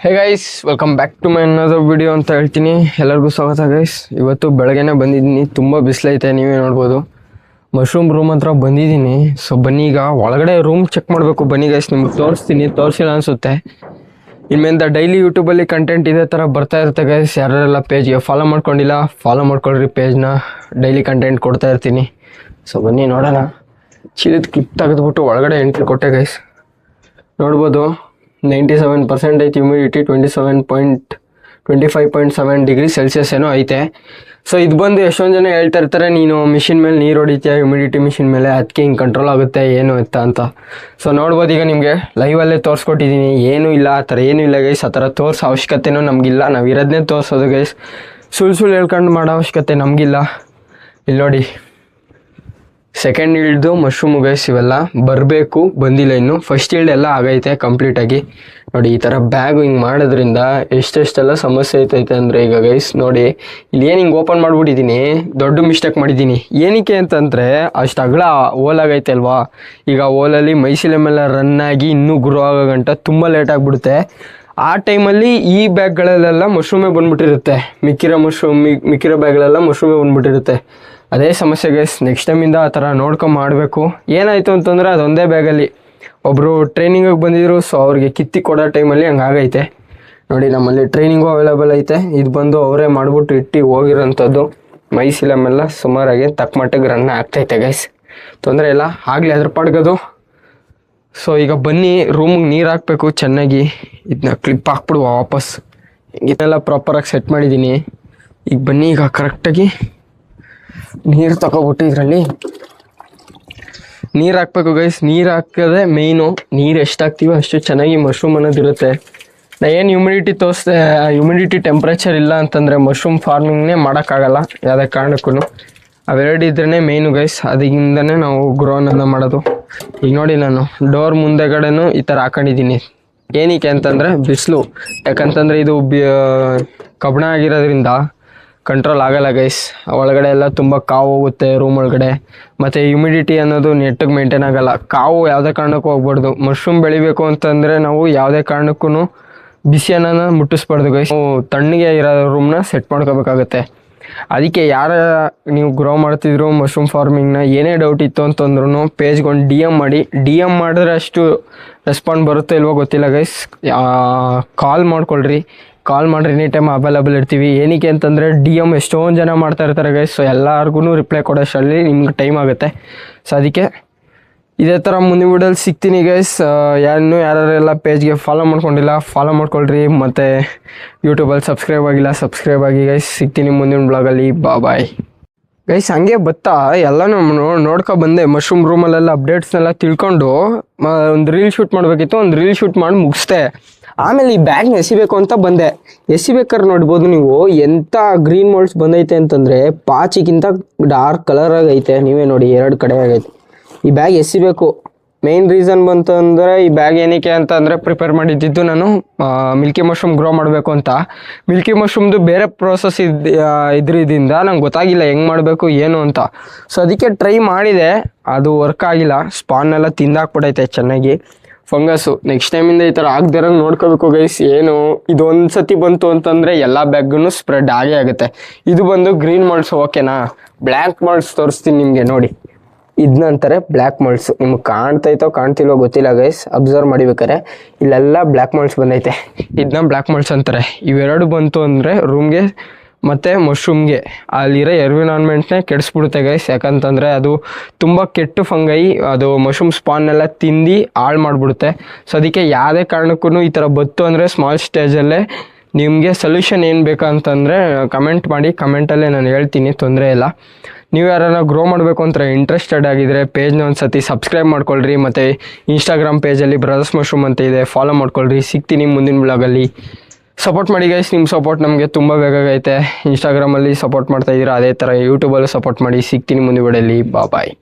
Hey guys, welcome back to my another video ಅಂತ ಹೇಳ್ತೀನಿ. ಎಲ್ಲರಿಗೂ ಸ್ವಾಗತ ಗೈಸ್. ಇವತ್ತು ಬೆಳಗ್ಗೆನೇ ಬಂದಿದ್ದೀನಿ, ತುಂಬ ಬಿಸಿಲೈತೆ, ನೀವೇ ನೋಡ್ಬೋದು. ಮಶ್ರೂಮ್ ರೂಮ್ ಹತ್ರ ಬಂದಿದ್ದೀನಿ. ಸೊ ಬನ್ನಿ, ಈಗ ಒಳಗಡೆ ರೂಮ್ ಚೆಕ್ ಮಾಡಬೇಕು. ಬನ್ನಿ ಗೈಸ್, ನಿಮ್ಗೆ ತೋರಿಸ್ತೀನಿ. ತೋರಿಸಿಲ್ಲ ಅನಿಸುತ್ತೆ. ಇನ್ಮೇಲೆ ಡೈಲಿ ಯೂಟ್ಯೂಬಲ್ಲಿ ಕಂಟೆಂಟ್ ಇದೇ ಥರ ಬರ್ತಾ ಇರುತ್ತೆ ಗೈಸ್. ಯಾರೆಲ್ಲ ಪೇಜ್ಗೆ ಫಾಲೋ ಮಾಡ್ಕೊಂಡಿಲ್ಲ, ಫಾಲೋ ಮಾಡ್ಕೊಳ್ರಿ ಪೇಜ್ನ. ಡೈಲಿ ಕಂಟೆಂಟ್ ಕೊಡ್ತಾ ಇರ್ತೀನಿ. ಸೊ ಬನ್ನಿ ನೋಡೋಣ. ಚೀಲದ ಕ್ಲಿಪ್ ತೆಗೆದ್ಬಿಟ್ಟು ಒಳಗಡೆ ಎಂಟ್ರಿ ಕೊಟ್ಟೆ ಗೈಸ್. ನೋಡ್ಬೋದು 97% ಐತೆ ಹ್ಯೂಮಿಡಿಟಿ, 25.7 ಡಿಗ್ರಿ ಸೆಲ್ಸಿಯಸ್ ಏನೋ ಐತೆ. ಸೊ ಇದು ಬಂದು ಎಷ್ಟೊಂದು ಜನ ಹೇಳ್ತಾ ಇರ್ತಾರೆ, ನೀನು ಮಿಷಿನ್ ಮೇಲೆ ನೀರು ಹೊಡಿತೀಯ ಹ್ಯೂಮಿಡಿಟಿ ಮಿಷಿನ್ ಮೇಲೆ, ಅದಕ್ಕೆ ಹಿಂಗೆ ಕಂಟ್ರೋಲ್ ಆಗುತ್ತೆ ಏನು ಅಂತ. ಸೊ ನೋಡ್ಬೋದು, ಈಗ ನಿಮಗೆ ಲೈವಲ್ಲೇ ತೋರಿಸ್ಕೊಟ್ಟಿದ್ದೀನಿ. ಏನೂ ಇಲ್ಲ, ಆ ಥರ ಏನೂ ಇಲ್ಲ ಗೈಸ್. ಆ ಥರ ತೋರಿಸೋ ಅವಶ್ಯಕತೆನೂ ನಮಗಿಲ್ಲ. ನಾವು ಇರೋದನ್ನೇ ತೋರಿಸೋದು ಗೈಸ್. ಸುಳ್ಳು ಹೇಳ್ಕೊಂಡು ಮಾಡೋ ಅವಶ್ಯಕತೆ ನಮಗಿಲ್ಲ. ಇಲ್ಲಿ ನೋಡಿ, ಸೆಕೆಂಡ್ ಇಲ್ಡ್ದು ಮಶ್ರೂಮು ಗೈಸ್. ಇವೆಲ್ಲ ಬರಬೇಕು, ಬಂದಿಲ್ಲ ಇನ್ನು. ಫಸ್ಟ್ ಇಲ್ಡ್ ಎಲ್ಲ ಆಗೈತೆ ಕಂಪ್ಲೀಟಾಗಿ. ನೋಡಿ, ಈ ಥರ ಬ್ಯಾಗು ಹಿಂಗೆ ಮಾಡೋದ್ರಿಂದ ಎಷ್ಟೆಷ್ಟೆಲ್ಲ ಸಮಸ್ಯೆ ಐತೈತೆ ಅಂದರೆ, ಈಗ ಗೈಸ್ ನೋಡಿ, ಇಲ್ಲಿ ಏನು ಹಿಂಗೆ ಓಪನ್ ಮಾಡಿಬಿಟ್ಟಿದ್ದೀನಿ, ದೊಡ್ಡ ಮಿಸ್ಟೇಕ್ ಮಾಡಿದ್ದೀನಿ. ಏನಕ್ಕೆ ಅಂತಂದರೆ, ಅಷ್ಟು ಅಗಲ ಓಲ್ ಆಗೈತೆ ಅಲ್ವಾ. ಈಗ ಓಲಲ್ಲಿ ಮೈಸಿಲೆಮೆಲ್ಲ ರನ್ನಾಗಿ ಇನ್ನೂ ಗ್ರೋ ಆಗೋ ಗಂಟ ತುಂಬ ಲೇಟ್ ಆಗಿಬಿಡುತ್ತೆ. ಆ ಟೈಮಲ್ಲಿ ಈ ಬ್ಯಾಗ್ಗಳಲ್ಲೆಲ್ಲ ಮಶ್ರೂಮೇ ಬಂದುಬಿಟ್ಟಿರುತ್ತೆ. ಮಿಕ್ಕಿರೋ ಬ್ಯಾಗ್ಗಳೆಲ್ಲ ಮಶ್ರೂಮೇ ಬಂದುಬಿಟ್ಟಿರುತ್ತೆ. ಅದೇ ಸಮಸ್ಯೆ ಗೈಸ್. ನೆಕ್ಸ್ಟ್ ಟೈಮಿಂದ ಆ ಥರ ನೋಡ್ಕೊಂಡು ಮಾಡಬೇಕು. ಏನಾಯಿತು ಅಂತಂದರೆ, ಅದೊಂದೇ ಬ್ಯಾಗಲ್ಲಿ ಒಬ್ಬರು ಟ್ರೈನಿಂಗಿಗೆ ಬಂದಿದ್ರು. ಸೊ ಅವ್ರಿಗೆ ಕಿತ್ತಿ ಕೊಡೋ ಟೈಮಲ್ಲಿ ಹಂಗಾಗೈತೆ. ನೋಡಿ, ನಮ್ಮಲ್ಲಿ ಟ್ರೈನಿಂಗು ಅವೈಲೇಬಲ್ ಐತೆ. ಇದು ಬಂದು ಅವರೇ ಮಾಡಿಬಿಟ್ಟು ಇಟ್ಟು ಹೋಗಿರೋಂಥದ್ದು. ಮೈಸಿಲಮೆಲ್ಲ ಸುಮಾರಾಗಿ ತಕ್ಕ ಮಟ್ಟಿಗೆ ರನ್ ಆಗ್ತೈತೆ ಗೈಸ್. ತೊಂದರೆ ಇಲ್ಲ, ಆಗಲಿ ಅದ್ರ ಪಾಡ್ಗದು. ಸೊ ಈಗ ಬನ್ನಿ, ರೂಮಿಗೆ ನೀರು ಹಾಕಬೇಕು ಚೆನ್ನಾಗಿ. ಇದನ್ನ ಕ್ಲಿಪ್ ಹಾಕ್ಬಿಡುವ ವಾಪಸ್. ಇದನ್ನೆಲ್ಲ ಪ್ರಾಪರಾಗಿ ಸೆಟ್ ಮಾಡಿದ್ದೀನಿ. ಈಗ ಬನ್ನಿ, ಈಗ ಕರೆಕ್ಟಾಗಿ ನೀರು ತಗೊಬಿಟ್ಟು ಇದರಲ್ಲಿ ನೀರು ಹಾಕ್ಬೇಕು ಗೈಸ್. ನೀರು ಹಾಕೋದೇ ಮೇಯ್ನು. ನೀರು ಎಷ್ಟು ಹಾಕ್ತೀವೋ ಅಷ್ಟು ಚೆನ್ನಾಗಿ ಮಶ್ರೂಮ್ ಅನ್ನೋದಿರುತ್ತೆ. ನಾ ಏನು ಹ್ಯೂಮಿಡಿಟಿ ತೋರಿಸ್ದೆ, ಹ್ಯೂಮಿಡಿಟಿ ಟೆಂಪ್ರೇಚರ್ ಇಲ್ಲ ಅಂತಂದರೆ ಮಶ್ರೂಮ್ ಫಾರ್ಮಿಂಗ್ನೇ ಮಾಡೋಕ್ಕಾಗಲ್ಲ ಯಾವುದೇ ಕಾರಣಕ್ಕೂ. ಅವೆರಡು ಇದ್ರೇ ಮೇಯ್ನು ಗೈಸ್. ಅದರಿಂದನೇ ನಾವು ಗ್ರೋನನ್ನು ಮಾಡೋದು. ಈಗ ನೋಡಿ, ನಾನು ಡೋರ್ ಮುಂದೆಗಡೆನೂ ಈ ಥರ ಹಾಕೊಂಡಿದ್ದೀನಿ. ಏನಕ್ಕೆ ಅಂತಂದರೆ ಬಿಸಿಲು. ಯಾಕಂತಂದರೆ ಇದು ಕಬ್ಬಣ ಆಗಿರೋದ್ರಿಂದ ಕಂಟ್ರೋಲ್ ಆಗಲ್ಲ ಗೈಸ್. ಒಳಗಡೆ ಎಲ್ಲ ತುಂಬ ಕಾವು ಹೋಗುತ್ತೆ ರೂಮ್ ಒಳಗಡೆ. ಮತ್ತು ಹ್ಯೂಮಿಡಿಟಿ ಅನ್ನೋದು ನೆಟ್ಟಿಗೆ ಮೇಂಟೈನ್ ಆಗೋಲ್ಲ. ಕಾವು ಯಾವುದೇ ಕಾರಣಕ್ಕೂ ಹೋಗ್ಬಾರ್ದು. ಮಶ್ರೂಮ್ ಬೆಳಿಬೇಕು ಅಂತಂದರೆ ನಾವು ಯಾವುದೇ ಕಾರಣಕ್ಕೂ ಬಿಸಿಯನ್ನು ಮುಟ್ಟಿಸ್ಬಾರ್ದು ಗೈಸ್. ನಾವು ತಣ್ಣಗೆ ಇರೋ ರೂಮ್ನ ಸೆಟ್ ಮಾಡ್ಕೋಬೇಕಾಗತ್ತೆ. ಅದಕ್ಕೆ ನೀವು ಗ್ರೋ ಮಾಡ್ತಿದ್ರು ಮಶ್ರೂಮ್ ಫಾರ್ಮಿಂಗ್ನ, ಏನೇ ಡೌಟ್ ಇತ್ತು ಅಂತಂದ್ರೂ ಪೇಜ್ಗೊಂಡು ಡಿ ಎಮ್ ಮಾಡಿದ್ರೆ ಅಷ್ಟು ರೆಸ್ಪಾಂಡ್ ಬರುತ್ತೆ ಇಲ್ವೋ ಗೊತ್ತಿಲ್ಲ ಗೈಸ್. ಕಾಲ್ ಮಾಡ್ಕೊಳ್ರಿ. ಕಾಲ್ ಮಾಡಿರಿ, ಎನಿ ಟೈಮ್ ಅವೈಲೇಬಲ್ ಇರ್ತೀವಿ. ಏನಕ್ಕೆ ಅಂತಂದರೆ ಡಿ ಎಮ್ ಎಷ್ಟೊಂದು ಜನ ಮಾಡ್ತಾ ಇರ್ತಾರೆ ಗೈಸ್. ಸೊ ಎಲ್ಲರಿಗೂ ರಿಪ್ಲೈ ಕೊಡೋಷ್ಟರಲ್ಲಿ ನಿಮ್ಗೆ ಟೈಮ್ ಆಗುತ್ತೆ. ಸೊ ಅದಕ್ಕೆ ಇದೇ ಥರ ಮುಂದಿನ ವಿಡಿಯೋಲಿ ಸಿಗ್ತೀನಿ ಗೈಸ್. ಯಾರೆಲ್ಲ ಪೇಜ್ಗೆ ಫಾಲೋ ಮಾಡ್ಕೊಂಡಿಲ್ಲ, ಫಾಲೋ ಮಾಡ್ಕೊಳ್ರಿ. ಮತ್ತು ಯೂಟ್ಯೂಬಲ್ಲಿ ಸಬ್ಸ್ಕ್ರೈಬ್ ಆಗಿ ಗೈಸ್. ಸಿಗ್ತೀನಿ ಮುಂದಿನ ಬ್ಲಾಗಲ್ಲಿ. Bye guys. ಹಂಗೆ ಎಲ್ಲನೂ ನೋಡ್ಕೊಬಂದೆ. ಮಶ್ರೂಮ್ ರೂಮಲ್ಲೆಲ್ಲ ಅಪ್ಡೇಟ್ಸ್ನೆಲ್ಲ ತಿಳ್ಕೊಂಡು ಒಂದು ರೀಲ್ ಶೂಟ್ ಮಾಡಬೇಕಿತ್ತು. ಒಂದು ರೀಲ್ ಶೂಟ್ ಮಾಡಿ ಮುಗಿಸ್ದೆ. ಆಮೇಲೆ ಈ ಬ್ಯಾಗ್ನ ಎಸಿಬೇಕು ಅಂತ ಬಂದೆ. ಎಸಿಬೇಕಾದ್ರೆ ನೋಡ್ಬೋದು ನೀವು ಎಂಥ ಗ್ರೀನ್ ಮೋಲ್ಡ್ಸ್ ಬಂದೈತೆ ಅಂತಂದರೆ, ಪಾಚಿಗಿಂತ ಡಾರ್ಕ್ ಕಲರ್ ಆಗೈತೆ. ನೀವೇ ನೋಡಿ, 2 ಕಡೆ ಆಗೈತೆ. ಈ ಬ್ಯಾಗ್ ಎಸಿಬೇಕು. ಮೇಯ್ನ್ ರೀಸನ್ ಬಂತು ಅಂದರೆ, ಈ ಬ್ಯಾಗ್ ಏನಕ್ಕೆ ಅಂತ ಅಂದರೆ, ಪ್ರಿಪೇರ್ ಮಾಡಿದ್ದಿದ್ದು ನಾನು ಮಿಲ್ಕಿ ಮಶ್ರೂಮ್ ಗ್ರೋ ಮಾಡಬೇಕು ಅಂತ. ಮಿಲ್ಕಿ ಮಶ್ರೂಮ್ದು ಬೇರೆ ಪ್ರೋಸೆಸ್ ಇದ್ರಿಂದ ನಂಗೆ ಗೊತ್ತಾಗಿಲ್ಲ ಹೆಂಗೆ ಮಾಡಬೇಕು ಏನು ಅಂತ. ಸೊ ಅದಕ್ಕೆ ಟ್ರೈ ಮಾಡಿದೆ, ಅದು ವರ್ಕ್ ಆಗಿಲ್ಲ. ಸ್ಪಾನ್ನೆಲ್ಲ ತಿಂದಾಕ್ಬಿಡೈತೆ ಚೆನ್ನಾಗಿ, ಫಂಗಸ್ಸು. ನೆಕ್ಸ್ಟ್ ಟೈಮಿಂದ ಈ ಥರ ಆಗದಿರಂಗೆ ನೋಡ್ಕೋಬೇಕು ಗೈಸ್. ಏನು ಇದೊಂದು ಸತಿ ಬಂತು ಅಂತಂದರೆ ಎಲ್ಲ ಬ್ಯಾಗ್ಗೂ ಸ್ಪ್ರೆಡ್ ಆಗೇ ಆಗುತ್ತೆ. ಇದು ಬಂದು ಗ್ರೀನ್ ಮಾಲ್ಟ್ಸ್, ಓಕೆನಾ. ಬ್ಲ್ಯಾಕ್ ಮಾಲ್ಟ್ಸ್ ತೋರಿಸ್ತೀನಿ ನಿಮಗೆ. ನೋಡಿ, ಇದನ್ನಂತಾರೆ ಬ್ಲ್ಯಾಕ್ ಮಾಲ್ಟ್ಸು. ನಿಮ್ಗೆ ಕಾಣ್ತಿಲ್ವೋ ಗೊತ್ತಿಲ್ಲ ಗೈಸ್. ಅಬ್ಸರ್ವ್ ಮಾಡಿಬೇಕಾರೆ ಇಲ್ಲೆಲ್ಲ ಬ್ಲ್ಯಾಕ್ ಮಾಲ್ಟ್ಸ್ ಬಂದೈತೆ. ಇದನ್ನ ಬ್ಲ್ಯಾಕ್ ಮಾಲ್ಟ್ಸ್ ಅಂತಾರೆ. ಇವೆರಡು ಬಂತು ಅಂದರೆ ರೂಮ್ಗೆ ಮತ್ತು ಮಶ್ರೂಮ್ಗೆ ಅಲ್ಲಿರೋ ಎನ್ವಿರಾನ್ಮೆಂಟ್ನೇ ಕೆಡಿಸ್ಬಿಡುತ್ತೆ ಗೈಸ್. ಯಾಕಂತಂದರೆ ಅದು ತುಂಬ ಕೆಟ್ಟು ಫಂಗೈ, ಅದು ಮಶ್ರೂಮ್ ಸ್ಪಾನ್ನೆಲ್ಲ ತಿಂದು ಹಾಳು ಮಾಡಿಬಿಡುತ್ತೆ. ಸೊ ಅದಕ್ಕೆ ಯಾವುದೇ ಕಾರಣಕ್ಕೂ ಈ ಥರ ಬತ್ತು ಅಂದರೆ ಸ್ಮಾಲ್ ಸ್ಟೇಜಲ್ಲೇ ನಿಮಗೆ ಸೊಲ್ಯೂಷನ್ ಏನು ಬೇಕಂತಂದರೆ ಕಮೆಂಟ್ ಮಾಡಿ. ಕಮೆಂಟಲ್ಲೇ ನಾನು ಹೇಳ್ತೀನಿ, ತೊಂದರೆ ಇಲ್ಲ. ನೀವು ಯಾರನ್ನ ಗ್ರೋ ಮಾಡಬೇಕು ಅಂತ ಇಂಟ್ರೆಸ್ಟೆಡ್ ಆಗಿದ್ದರೆ ಪೇಜ್ನ ಒಂದು ಸತಿ ಸಬ್ಸ್ಕ್ರೈಬ್ ಮಾಡ್ಕೊಳ್ರಿ. ಮತ್ತು ಇನ್ಸ್ಟಾಗ್ರಾಮ್ ಪೇಜಲ್ಲಿ ಬ್ರದರ್ಸ್ ಮಶ್ರೂಮ್ ಅಂತ ಇದೆ, ಫಾಲೋ ಮಾಡ್ಕೊಳ್ರಿ. ಸಿಗ್ತೀನಿ ಮುಂದಿನ ಬ್ಲಾಗಲ್ಲಿ. ಸಪೋರ್ಟ್ ಮಾಡಿ ಗೈಸ್. ನಿಮ್ಮ ಸಪೋರ್ಟ್ ನಮಗೆ ತುಂಬ ಬೇಕಾಗೈತೆ. ಇನ್ಸ್ಟಾಗ್ರಾಮಲ್ಲಿ ಸಪೋರ್ಟ್ ಮಾಡ್ತಾಯಿದ್ದೀರಾ, ಅದೇ ಥರ ಯೂಟ್ಯೂಬಲ್ಲೂ ಸಪೋರ್ಟ್ ಮಾಡಿ. ಸಿಗ್ತೀನಿ ಮುಂದಿನ ವಿಡಿಯೋಲಿ. ಬಾಯ್.